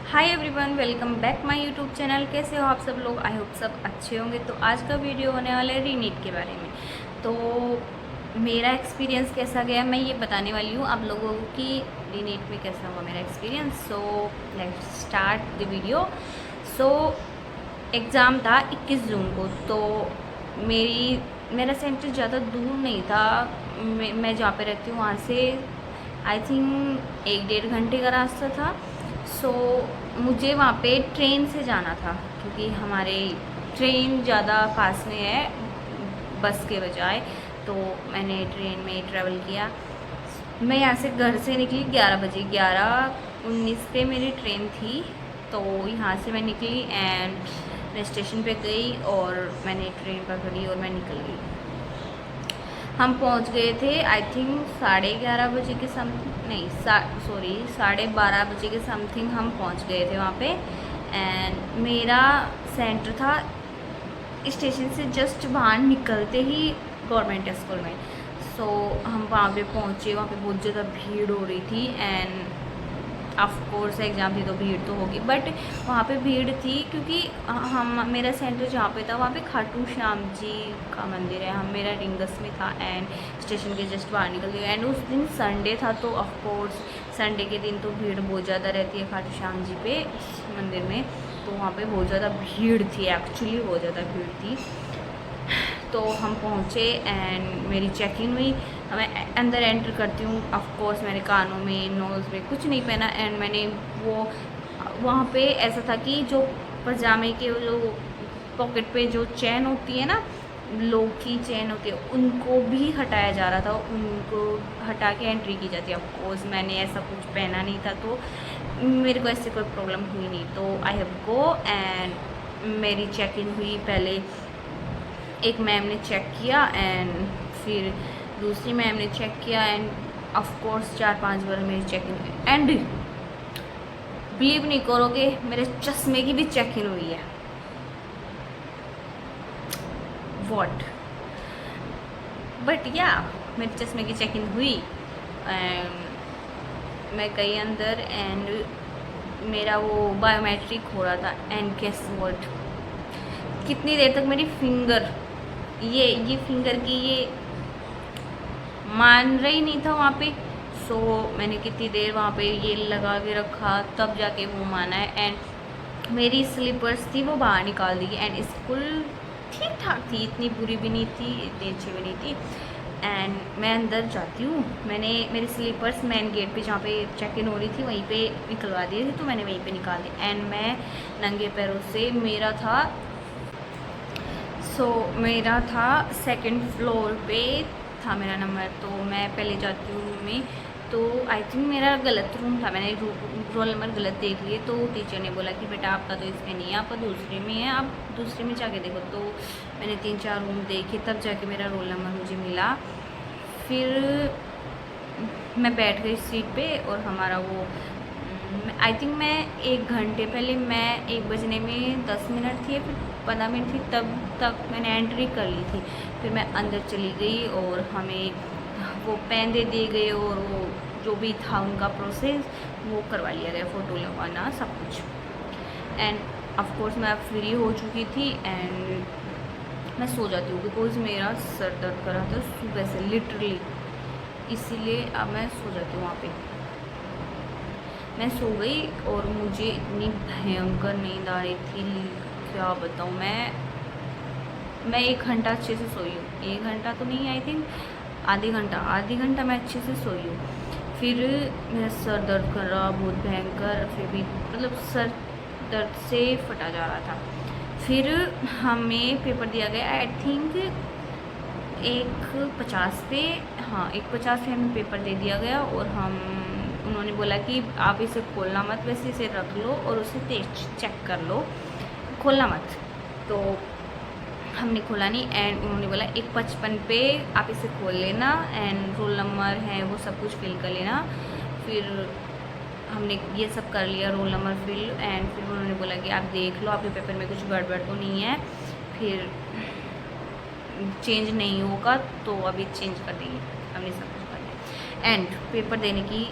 Hi everyone, welcome back my YouTube channel. कैसे हो आप सब लोग? आई होप सब अच्छे होंगे। तो आज का वीडियो होने वाला है रीनीट के बारे में। तो मेरा एक्सपीरियंस कैसा गया मैं ये बताने वाली हूँ आप लोगों को कि रीनीट में कैसा हुआ मेरा experience. So let's start the video. So exam था 21 जून को। तो मेरा सेंटर ज़्यादा दूर नहीं था। मैं जहाँ पे रहती हूँ वहाँ से आई थिंक 1-1.5 घंटे का रास्ता था। सो मुझे वहाँ पे ट्रेन से जाना था क्योंकि हमारे ट्रेन ज़्यादा पास में है बस के बजाय। तो मैंने ट्रेन में ट्रैवल किया। मैं यहाँ से घर से निकली 11 बजे, 11:19 पे मेरी ट्रेन थी। तो यहाँ से मैं निकली एंड मैं स्टेशन पे गई और मैंने ट्रेन पकड़ी और मैं निकल गई। हम पहुँच गए थे आई थिंक 11:30 बजे के समथिंग, नहीं 12:30 बजे के समथिंग हम पहुँच गए थे वहाँ पे। एंड मेरा सेंटर था स्टेशन से जस्ट बाहर निकलते ही गवर्नमेंट स्कूल में। सो हम वहाँ पे पहुँचे। वहाँ पे बहुत ज़्यादा भीड़ हो रही थी एंड ऑफ कोर्स एग्ज़ाम थी तो भीड़ तो होगी, बट वहाँ पे भीड़ थी क्योंकि मेरा सेंटर जहाँ पे था वहाँ पे खाटू श्याम जी का मंदिर है। मेरा रिंगस में था एंड स्टेशन के जस्ट बाहर निकल गए। एंड उस दिन संडे था तो ऑफ कोर्स संडे के दिन तो भीड़ बहुत ज़्यादा रहती है खाटू श्याम जी पे मंदिर में। तो वहाँ पे बहुत ज़्यादा भीड़ थी, एक्चुअली बहुत ज़्यादा भीड़ थी। तो हम पहुँचे एंड मेरी चेकिंग हुई। मैं अंदर एंटर करती हूँ, ऑफ कोर्स मैंने कानों में नोज़ में कुछ नहीं पहना एंड मैंने वो वहाँ पे ऐसा था कि जो पजामे के जो पॉकेट पे जो चैन होती है ना, लोग की चैन होती है, उनको भी हटाया जा रहा था। उनको हटा के एंट्री की जाती है। ऑफ कोर्स मैंने ऐसा कुछ पहना नहीं था तो मेरे को ऐसे कोई प्रॉब्लम हुई नहीं। तो आई हैव गो एंड मेरी चेकिंग हुई। पहले एक मैम ने चेक किया एंड फिर दूसरी मैम ने चेक किया एंड ऑफ कोर्स 4-5 बार मेरी चेकिंग। एंड बिलीव नहीं करोगे, मेरे चश्मे की भी चेकिंग हुई है। व्हाट, बट या मेरे चश्मे की चेकिंग हुई एंड मैं गई अंदर एंड मेरा वो बायोमेट्रिक हो रहा था। एंड गेस व्हाट, कितनी देर तक मेरी फिंगर ये फिंगर की ये मान रही नहीं था वहाँ पे। सो मैंने कितनी देर वहाँ पे ये लगा के रखा तब जाके वो माना है। एंड मेरी स्लीपर्स थी वो बाहर निकाल दी एंड स्कूल ठीक ठाक थी, इतनी बुरी भी नहीं थी, इतनी अच्छी भी नहीं थी। एंड मैं अंदर जाती हूँ, मैंने मेरे स्लीपर्स मेन गेट पे जहाँ पे चेक इन हो रही थी वहीं पे निकलवा दिए थे, तो मैंने वहीं पे निकाल दी एंड मैं नंगे पैरों से मेरा था सेकंड फ्लोर पे था मेरा नंबर। तो मैं पहले जाती हूँ रूम में। तो आई थिंक मेरा गलत रूम था, मैंने रोल नंबर गलत देख लिए। तो टीचर ने बोला कि बेटा आपका तो इसमें नहीं है, आपका दूसरे में है, आप दूसरे में जाके देखो। तो मैंने 3-4 रूम देखे तब जाके मेरा रोल नंबर मुझे मिला। फिर मैं बैठ गई सीट पे और हमारा वो आई थिंक मैं 1 घंटे पहले, मैं 1 बजने में 10 मिनट थी, फिर 15 मिनट थी, तब तक मैंने एंट्री कर ली थी। फिर मैं अंदर चली गई और हमें वो पेन दे दिए गए और वो जो भी था उनका प्रोसेस वो करवा लिया गया, फ़ोटो लगवाना सब कुछ। एंड ऑफ कोर्स मैं अब फ्री हो चुकी थी एंड मैं सो जाती हूँ बिकॉज मेरा सर दर्द कर रहा था सुबह से लिटरली, इसीलिए अब मैं सो जाती हूँ वहाँ पे। मैं सो गई और मुझे इतनी भयंकर नींद आ रही थी, क्या बताऊँ। मैं 1 घंटा अच्छे से सोई हूँ, 1 घंटा तो नहीं, आई थिंक आधी घंटा मैं अच्छे से सोई हूँ। फिर मेरा सर दर्द कर रहा बहुत भयंकर, फिर भी मतलब सर दर्द से फटा जा रहा था। फिर हमें पेपर दिया गया आई थिंक 1:50 पे, हाँ 1:50 पे हमें पेपर दे दिया गया और उन्होंने बोला कि आप इसे खोलना मत, वैसे इसे रख लो और उसे चेक कर लो, खोलना मत। तो हमने खोला नहीं एंड उन्होंने बोला 1:55 पे आप इसे खोल लेना एंड रोल नंबर है वो सब कुछ फिल कर लेना। फिर हमने ये सब कर लिया, रोल नंबर फिल। एंड फिर उन्होंने बोला कि आप देख लो आपके पेपर में कुछ गड़बड़ तो नहीं है, फिर चेंज नहीं होगा तो अभी चेंज कर देंगे। हमने सब कुछ कर लिया एंड पेपर देने की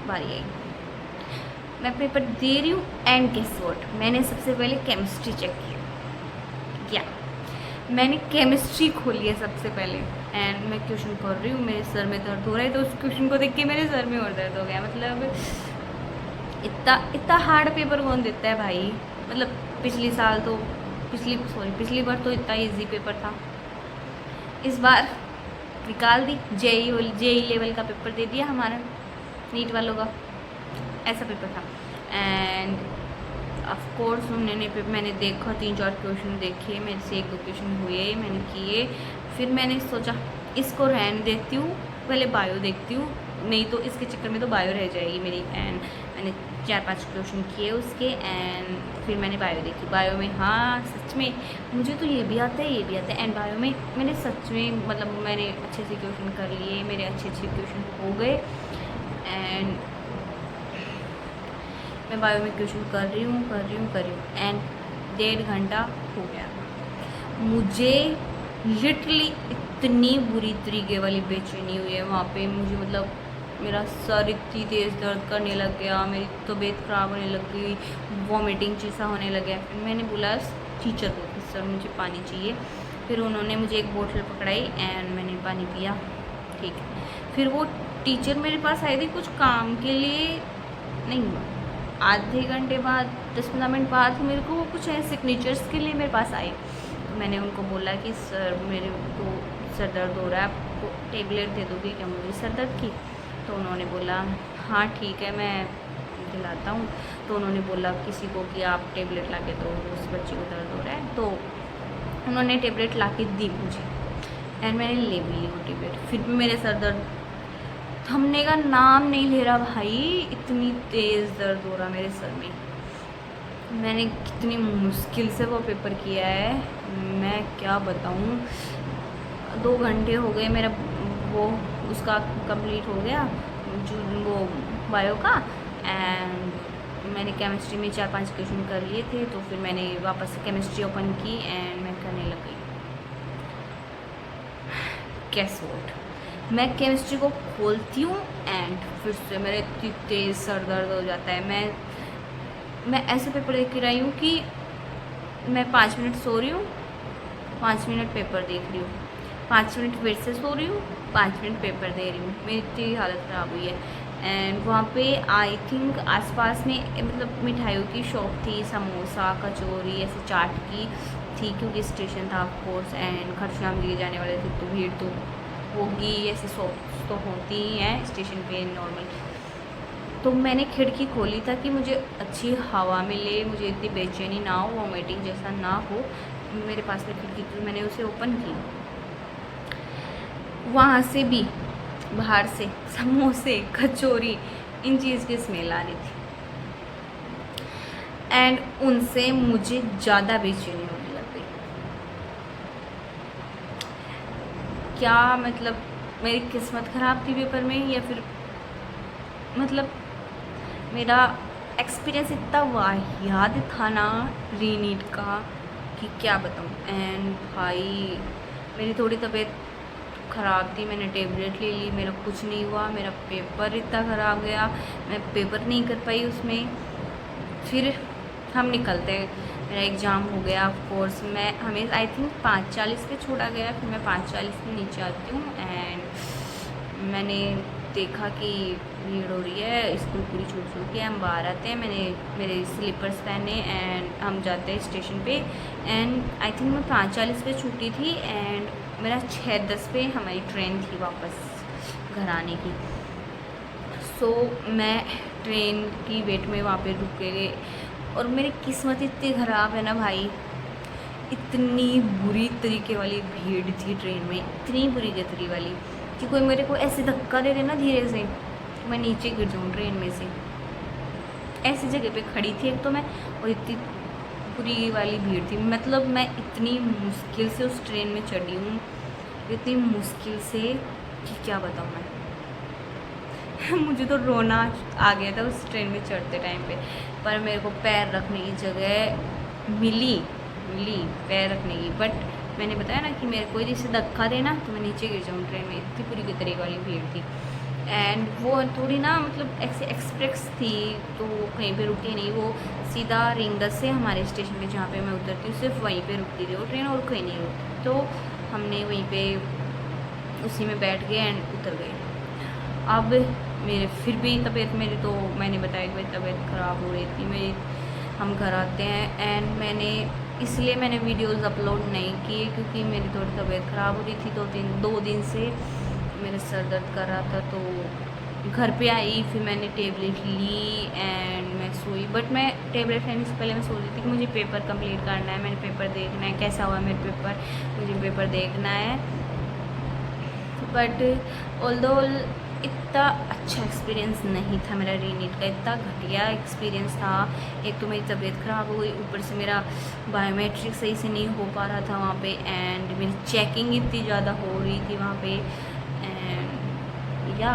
बारी आई। मैं पेपर दे रही हूँ एंड गेस व्हाट, मैंने सबसे पहले केमिस्ट्री चेक किया। मैंने केमिस्ट्री खोली है सबसे पहले एंड मैं क्वेश्चन कर रही हूँ, मेरे सर में दर्द हो रहा है, तो उस क्वेश्चन को देख के मेरे सर में और दर्द हो गया। मतलब इतना हार्ड पेपर कौन देता है भाई। मतलब पिछली बार तो इतना इजी पेपर था, इस बार निकाल दी। जेई लेवल का पेपर दे दिया हमारा, नीट वालों का ऐसा पेपर था। एंड ऑफ कोर्स मैंने देखा 3-4 क्वेश्चन देखे, मेरे से 1-2 क्वेश्चन हुए, मैंने किए। फिर मैंने सोचा इसको रहने देती हूँ, पहले बायो देखती हूँ, नहीं तो इसके चक्कर में तो बायो रह जाएगी मेरी। एंड मैंने 4-5 क्वेश्चन किए उसके एंड फिर मैंने बायो देखी। बायो में हाँ सच में मुझे तो ये भी आता है, ये भी आता है। एंड बायो में मैंने सच में मतलब मैंने अच्छे से क्वेश्चन कर लिए, मेरे अच्छे क्वेश्चन हो गए। एंड मैं बायो में क्वेश्चन कर रही हूँ एंड 1.5 घंटा हो गया। मुझे लिटरली इतनी बुरी तरीके वाली बेचैनी हुई है वहाँ पे। मुझे मतलब मेरा सर इतनी तेज़ दर्द करने लग गया, मेरी तबीयत ख़राब होने लग गई, वॉमिटिंग जैसा होने लग गया। फिर मैंने बोला टीचर को कि सर मुझे पानी चाहिए। फिर उन्होंने मुझे एक बोतल पकड़ाई एंड मैंने पानी पिया, ठीक है। फिर वो टीचर मेरे पास आई थी कुछ काम के लिए, नहीं आधे घंटे बाद 10-15 मिनट बाद मेरे को कुछ सिग्नेचर्स के लिए मेरे पास आई। तो मैंने उनको बोला कि सर मेरे को सर दर्द हो रहा है, आपको टेबलेट दे दोगे क्या मुझे सर दर्द की। तो उन्होंने बोला हाँ ठीक है मैं दिलाता हूँ। तो उन्होंने बोला किसी को कि आप टेबलेट ला के दो, उस बच्चे को दर्द हो रहा है। तो उन्होंने टेबलेट ला के दी मुझे एंड मैंने ले भी ली वो टेबलेट। फिर भी मेरे सर दर्द थमने का नाम नहीं ले रहा भाई, इतनी तेज़ दर्द हो रहा मेरे सर में। मैंने कितनी मुश्किल से वो पेपर किया है, मैं क्या बताऊँ। 2 घंटे हो गए मेरा वो उसका कंप्लीट हो गया जो वो बायो का। एंड मैंने केमिस्ट्री में 4-5 क्वेश्चन कर लिए थे। तो फिर मैंने वापस से केमिस्ट्री ओपन की एंड मैं करने लग गई। गेस व्हाट, मैं केमिस्ट्री को खोलती हूँ एंड फिर से मेरे इतनी तेज़ सर दर्द हो जाता है। मैं ऐसे पेपर देख के रही हूँ कि मैं 5 मिनट सो रही हूँ, 5 मिनट पेपर देख रही हूँ, 5 मिनट फिर से सो रही हूँ, 5 मिनट पेपर दे रही हूँ। मेरी इतनी हालत ख़राब हुई है। एंड वहाँ पे आई थिंक आसपास में मतलब मिठाइयों की शॉप थी, समोसा कचौरी ऐसे चाट की थी, क्योंकि स्टेशन था ऑफ कोर्स एंड खरसाम दिए जाने वाले थे, तो भीड़ तो होगी, ऐसे शॉप्स तो होती ही हैं स्टेशन पे नॉर्मल। तो मैंने खिड़की खोली ताकि मुझे अच्छी हवा मिले, मुझे इतनी बेचैनी ना हो, वॉमिटिंग जैसा ना हो। मेरे पास में खिड़की थी, मैंने उसे ओपन की। वहाँ से भी बाहर से समोसे कचौरी इन चीज़ की स्मेल आ रही थी एंड उनसे मुझे ज़्यादा बेचैनी होने लग गई। क्या मतलब मेरी किस्मत ख़राब थी पेपर में, या फिर मतलब मेरा एक्सपीरियंस इतना वाहियात था ना रीनीट का कि क्या बताऊँ। एंड भाई मेरी थोड़ी तबीयत ख़राब थी, मैंने टेबलेट ले ली, मेरा कुछ नहीं हुआ। मेरा पेपर इतना ख़राब गया, मैं पेपर नहीं कर पाई उसमें। फिर हम निकलते, मेरा एग्ज़ाम हो गया ऑफ कोर्स। हमें आई थिंक 5:40 पे छोड़ा गया। फिर मैं 5:40 पे नीचे आती हूँ एंड मैंने देखा कि भीड़ हो रही है, स्कूल पूरी छूट के हम बाहर आते हैं। मैंने मेरे स्लीपर्स पहने एंड हम जाते हैं स्टेशन पे। एंड आई थिंक मैं 5:40 पे छूटी थी एंड मेरा 6:10 पे हमारी ट्रेन थी वापस घर आने की। सो मैं ट्रेन की वेट में वहाँ पे रुक गए और मेरी किस्मत इतनी ख़राब है ना भाई, इतनी बुरी तरीके वाली भीड़ थी ट्रेन में, इतनी बुरी तरीके वाली कि कोई मेरे को ऐसे धक्का दे देना धीरे से मैं नीचे गिर जाऊँ ट्रेन में से। ऐसी जगह पे खड़ी थी एक तो मैं, और इतनी पूरी वाली भीड़ थी। मतलब मैं इतनी मुश्किल से उस ट्रेन में चढ़ी हूँ, इतनी मुश्किल से कि क्या बताऊँ मैं। मुझे तो रोना आ गया था उस ट्रेन में चढ़ते टाइम पे। पर मेरे को पैर रखने की जगह मिली पैर रखने की, बट मैंने बताया ना कि मेरे को जैसे धक्का देना तो मैं नीचे गिर जाऊँ ट्रेन में, इतनी पूरी की तरह वाली भीड़ थी। एंड वो थोड़ी ना मतलब ऐसे एक्सप्रेस थी, तो कहीं पे रुकी नहीं, वो सीधा रिंगस से हमारे स्टेशन पे जहाँ पे मैं उतरती हूँ सिर्फ वहीं पे रुकती थी वो ट्रेन, और कहीं नहीं रुकती। तो हमने वहीं पे उसी में बैठ गए एंड उतर गए। अब मेरे फिर भी तबीयत मेरी, तो मैंने बताया कि मेरी तबीयत ख़राब हो रही थी मेरी। हम घर आते हैं एंड इसलिए मैंने वीडियोस अपलोड नहीं किए क्योंकि मेरी थोड़ी तबीयत ख़राब हो रही थी। 2 दिन से मेरे सर दर्द कर रहा था, तो घर पे आई, फिर मैंने टेबलेट ली एंड मैं सोई। बट मैं टेबलेट लेने से पहले मैं सोच रही थी कि मुझे पेपर कंप्लीट करना है, मैंने पेपर देखना है कैसा हुआ मेरा पेपर, मुझे पेपर देखना है। बट ऑल्दो इतना अच्छा एक्सपीरियंस नहीं था मेरा रीनीट का, इतना घटिया एक्सपीरियंस था। एक तो मेरी तबीयत ख़राब हो गई, ऊपर से मेरा बायोमेट्रिक सही से नहीं हो पा रहा था वहाँ पे, एंड मेरी चेकिंग इतनी ज़्यादा हो रही थी वहाँ पे। एंड या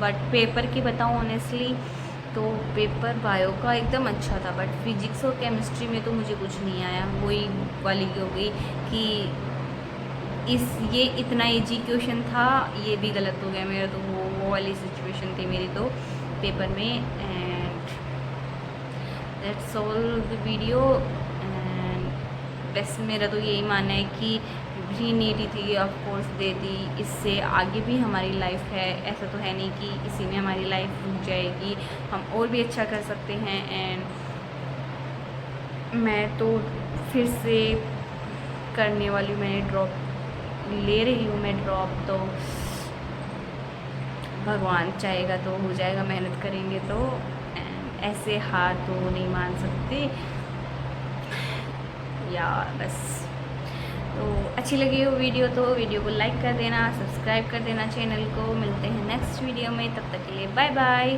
बट पेपर की बताऊँ ऑनेस्टली तो पेपर बायो का एकदम अच्छा था, बट फिजिक्स और केमिस्ट्री में तो मुझे कुछ नहीं आया। वही वाली हो गई कि ये इतना इजी क्वेश्चन था, ये भी गलत हो गया मेरा, तो वो वाली सिचुएशन थी मेरी तो पेपर में। And that's all the video. And बस मेरा तो यही मानना है कि रीनीट थी, ऑफ कोर्स दे दी, इससे आगे भी हमारी लाइफ है, ऐसा तो है नहीं कि इसी में हमारी लाइफ रुक जाएगी, हम और भी अच्छा कर सकते हैं। एंड मैं तो फिर से करने वाली, मैंने ड्रॉप ले रही हूँ मैं ड्रॉप, तो भगवान चाहेगा तो हो जाएगा, मेहनत करेंगे तो। ऐसे हार तो नहीं मान सकते यार। बस तो अच्छी लगी वो वीडियो तो वीडियो को लाइक कर देना, सब्सक्राइब कर देना चैनल को। मिलते हैं नेक्स्ट वीडियो में, तब तक के लिए बाय बाय।